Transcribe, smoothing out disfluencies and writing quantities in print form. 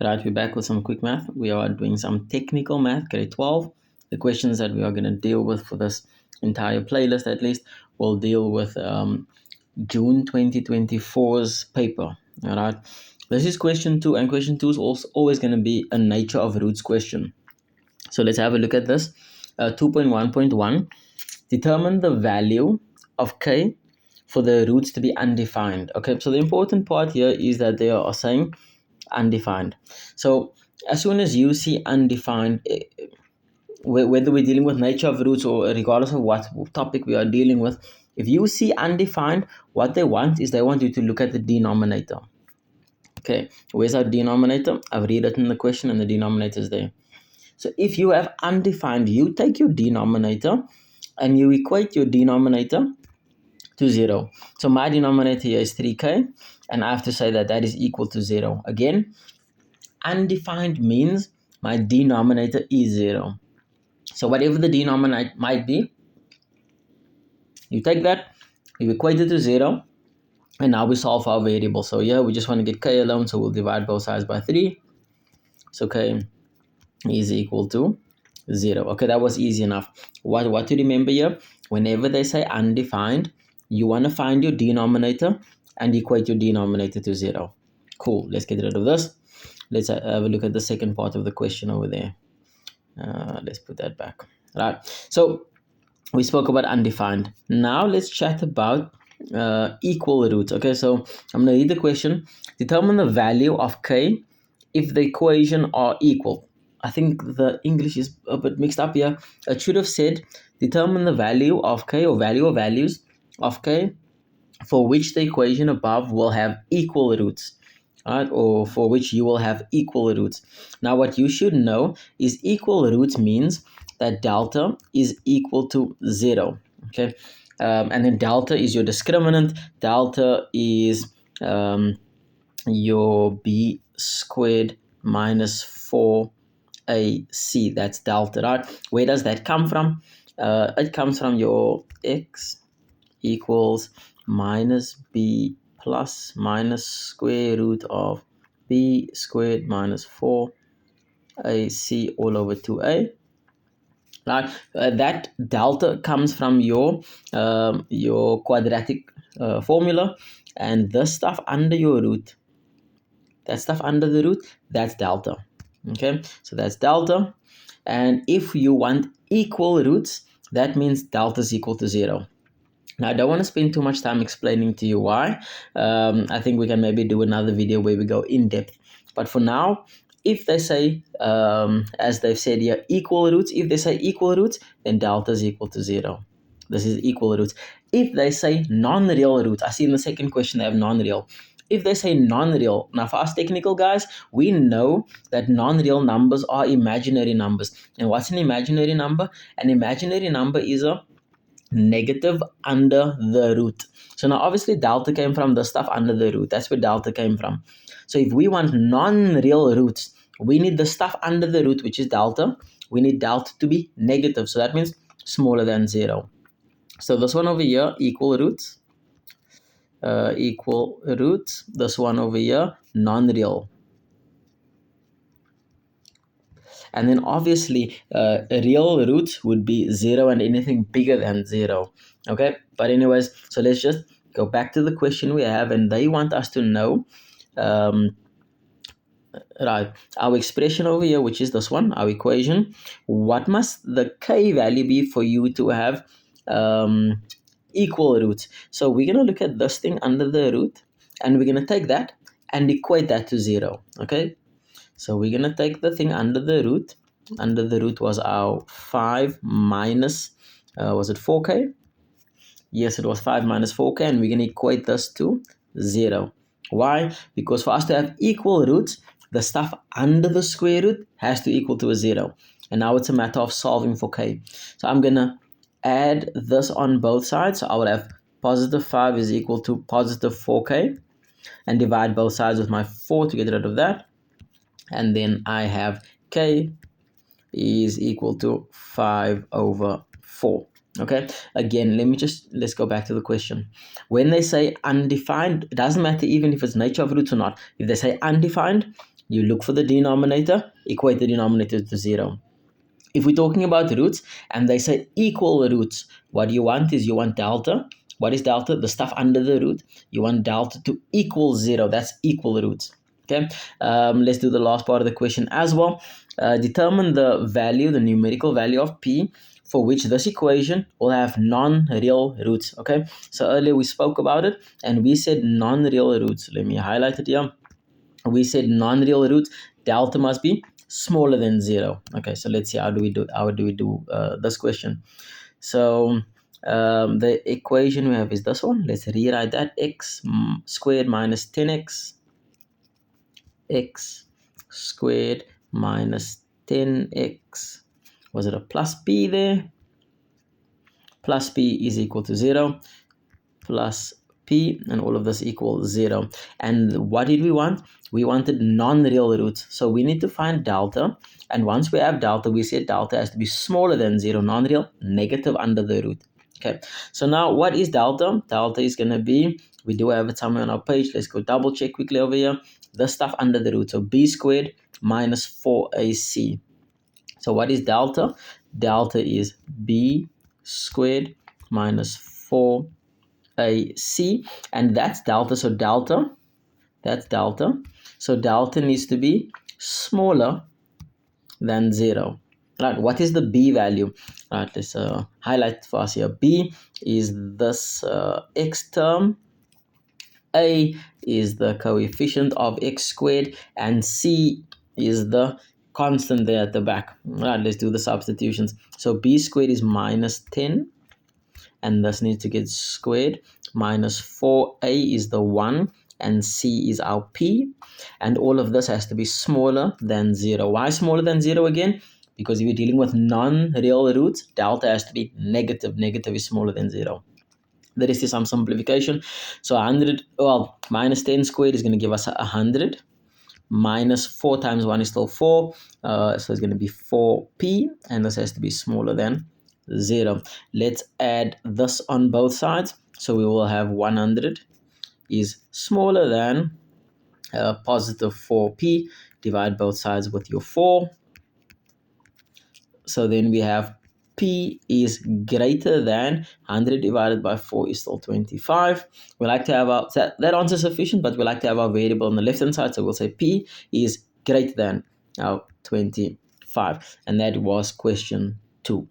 Right, we're back with some quick math. We are doing some technical math, grade 12. The questions that we are going to deal with for this entire playlist, at least, will deal with June 2024's paper. All right, this is question 2, and question 2 is also always going to be a nature of roots question. So let's have a look at this. 2.1.1, determine the value of k for the roots to be undefined. Okay, so the important part here is that they are saying undefined. So as soon as you see undefined, whether we're dealing with nature of roots or regardless of what topic we are dealing with, if you see undefined, what they want is they want you to look at the denominator. Okay, where's our denominator? I've rewritten the question and the denominator is there. So if you have undefined, you take your denominator and you equate your denominator to 0. So my denominator here is 3k, and I have to say that that is equal to 0. Again, undefined means my denominator is 0. So whatever the denominator might be, you take that, you equate it to 0, and now we solve our variable. So here we just want to get k alone, so we'll divide both sides by 3. So k is equal to 0. Okay, that was easy enough. What to remember here? Whenever they say undefined, you want to find your denominator and equate your denominator to 0. Cool, let's get rid of this. Let's have a look at the second part of the question over there. Let's put that back. Right. So we spoke about undefined. Now let's chat about equal roots. Okay, so I'm going to read the question. Determine the value of k if the equation are equal. I think the English is a bit mixed up here. It should have said determine the value of k or value or values of k for which the equation above will have equal roots. Right, or for which you will have equal roots. Now, what you should know is equal roots means that delta is equal to 0. Okay, and then delta is your discriminant. Delta is your b squared minus 4ac. That's delta, right? Where does that come from? It comes from your x equals minus b plus minus square root of b squared minus 4ac all over 2a. Right, that delta comes from your quadratic formula, and this stuff under your root, that stuff under the root, that's delta. Okay, so that's delta, and if you want equal roots, that means delta is equal to 0. Now, I don't want to spend too much time explaining to you why. I think we can maybe do another video where we go in depth. But for now, if they say, as they've said here, equal roots, if they say equal roots, then delta is equal to 0. This is equal roots. If they say non-real roots, I see in the second question they have non-real. If they say non-real, now for us technical guys, we know that non-real numbers are imaginary numbers. And what's an imaginary number? An imaginary number is a negative under the root. So now obviously delta came from the stuff under the root. That's where delta came from. So if we want non-real roots, we need the stuff under the root, which is delta. We need delta to be negative. So that means smaller than 0. So this one over here, equal roots. Equal roots. This one over here, non-real. And then obviously real roots would be 0 and anything bigger than 0. Okay, but anyways, so let's just go back to the question we have, and they want us to know right, our expression over here, which is this one, our equation. What must the k value be for you to have equal roots? So we're going to look at this thing under the root, and we're going to take that and equate that to 0. Okay, so we're going to take the thing under the root. Under the root was our 5 minus, was it 4k? Yes, it was 5 minus 4k, and we're going to equate this to 0. Why? Because for us to have equal roots, the stuff under the square root has to equal to a 0. And now it's a matter of solving for k. So I'm going to add this on both sides. So I will have positive 5 is equal to positive 4k, and divide both sides with my 4 to get rid of that. And then I have k is equal to 5 over 4. Okay, again, let's go back to the question. When they say undefined, it doesn't matter even if it's nature of roots or not. If they say undefined, You look for the denominator, equate the denominator to 0. If we're talking about roots and they say equal roots, what you want is you want delta. What is delta? The stuff under the root. You want delta to equal 0. That's equal roots. Okay. Let's do the last part of the question as well. Determine the value, the numerical value of p for which this equation will have non-real roots. Okay. So earlier we spoke about it and we said non-real roots. Let me highlight it here. We said non-real roots, delta must be smaller than 0. Okay, so let's see how do we do this question. So the equation we have is this one. Let's rewrite that. X squared minus 10x, x squared minus 10x. Was it a plus b there? Plus b is equal to 0, plus p, and all of this equals 0. And what did we want? We wanted non-real roots. So we need to find delta. And once we have delta, we said delta has to be smaller than 0. Non-real, negative under the root. Okay. So now what is delta? Delta is going to be, we do have it somewhere on our page. Let's go double check quickly over here. The stuff under the root. So b squared minus 4ac. So what is delta? Delta is b squared minus 4ac, and that's delta. So that's delta. So delta needs to be smaller than 0. Right, what is the b value? Right, let's highlight for us here. B is this x term, a is the coefficient of x squared, and c is the constant there at the back. Right, let's do the substitutions. So b squared is minus 10, and this needs to get squared. Minus 4a is the 1, and c is our p. And all of this has to be smaller than 0. Why smaller than 0 again? Because if you're dealing with non-real roots, delta has to be negative. Negative is smaller than 0. There is some simplification. So 100, well, minus 10 squared is going to give us 100. Minus 4 times 1 is still 4. So it's going to be 4p, and this has to be smaller than 0. Let's add this on both sides. So we will have 100 is smaller than positive 4p. Divide both sides with your 4. So then we have p is greater than 100 divided by 4 is still 25. We like to have our, that answer is sufficient, but we like to have our variable on the left hand side. So we'll say p is greater than our 25. And that was question 2.